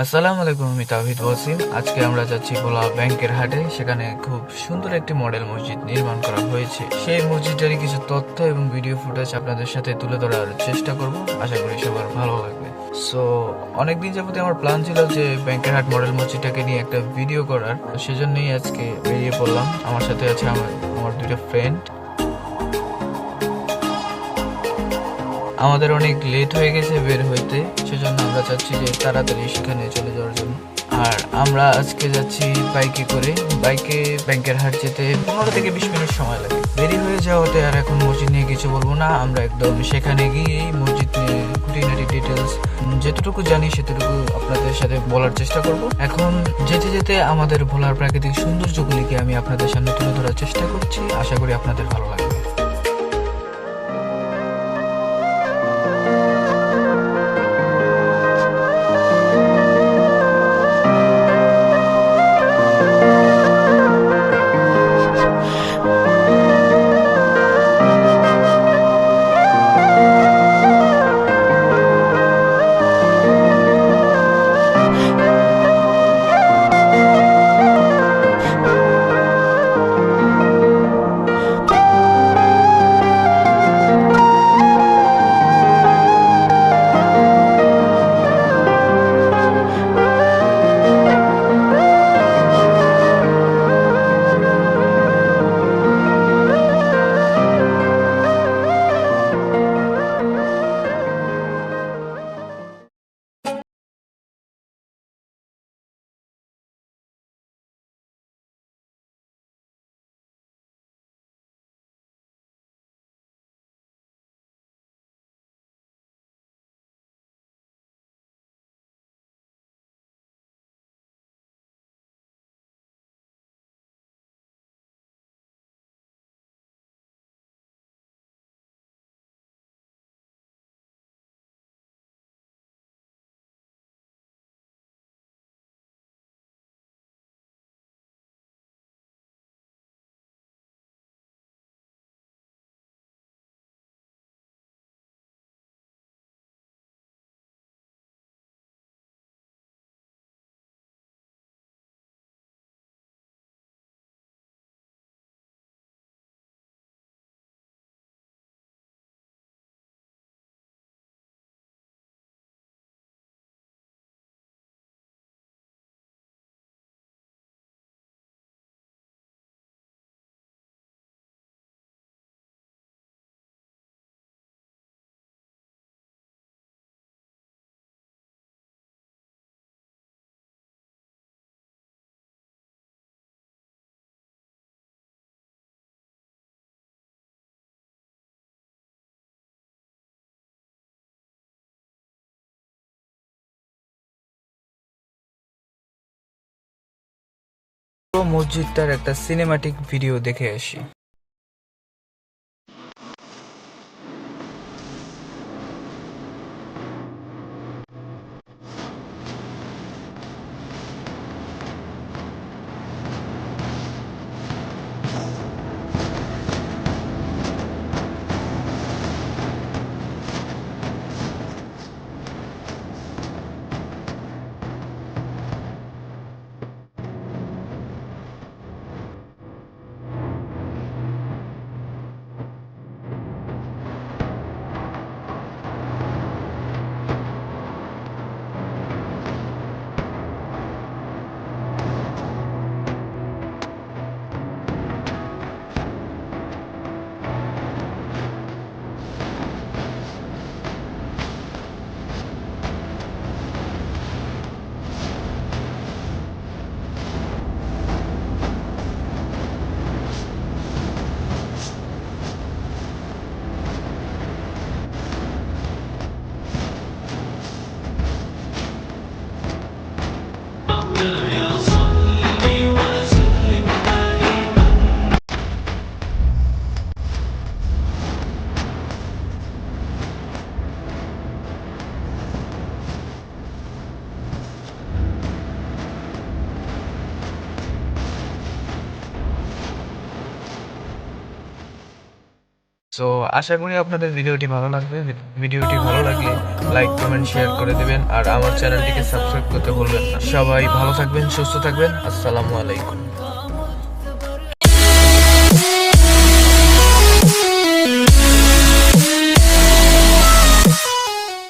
আসসালামু আলাইকুম, আমি তাওহিদ ওয়াসিম। আজকে আমরা যাচ্ছি ভোলা ব্যাংকের হাটে। সেখানে খুব সুন্দর একটি মডেল মসজিদ নির্মাণ করা হয়েছে। সেই মসজিদটারই কিছু তথ্য এবং ভিডিও ফুটেজ আপনাদের সাথে তুলে ধরার চেষ্টা করব। আশা করি সবার ভালো লাগবে। সো অনেকদিন যাবত আমার প্ল্যান ছিল যে ব্যাংকের হাট মডেল মসজিদটাকে নিয়ে একটা ভিডিও করার, সেজন্যই আজকে বেরিয়ে পড়লাম। আমার সাথে আছে আমার দুইটা ফ্রেন্ড। আমাদের অনেক লেট হয়ে গেছে বের হইতে, সেজন্য আমরা চাচ্ছি যে তাড়াতাড়ি সেখানে চলে যাওয়ার জন্য। আর আমরা আজকে যাচ্ছি বাইকে করে। বাইকে ব্যাংকের হাট যেতে 15 থেকে 20 মিনিট সময় লাগে। দেরি হয়ে যাওয়াতে আর এখন মসজিদ নিয়ে কিছু বলবো না। আমরা একদম সেখানে গিয়ে মসজিদ নিয়ে খুঁটিনাটি ডিটেলস যেতটুকু জানি সেতটুকু আপনাদের সাথে বলার চেষ্টা করব। এখন যেতে যেতে আমাদের ভোলার প্রাকৃতিক সৌন্দর্যগুলিকে আমি আপনাদের সামনে তুলে ধরার চেষ্টা করছি। আশা করি আপনাদের ভালো লাগবে। পুরো মসজিদটার একটা সিনেমাটিক ভিডিও দেখে আসি। সো আশা করি আপনাদের ভিডিওটি ভালো লাগবে। ভিডিওটি ভালো লাগলে লাইক কমেন্ট শেয়ার করে দেবেন আর আমার চ্যানেলটিকে সাবস্ক্রাইব করতে ভুলবেন না। সবাই ভালো থাকবেন, সুস্থ থাকবেন। আসসালামু আলাইকুম।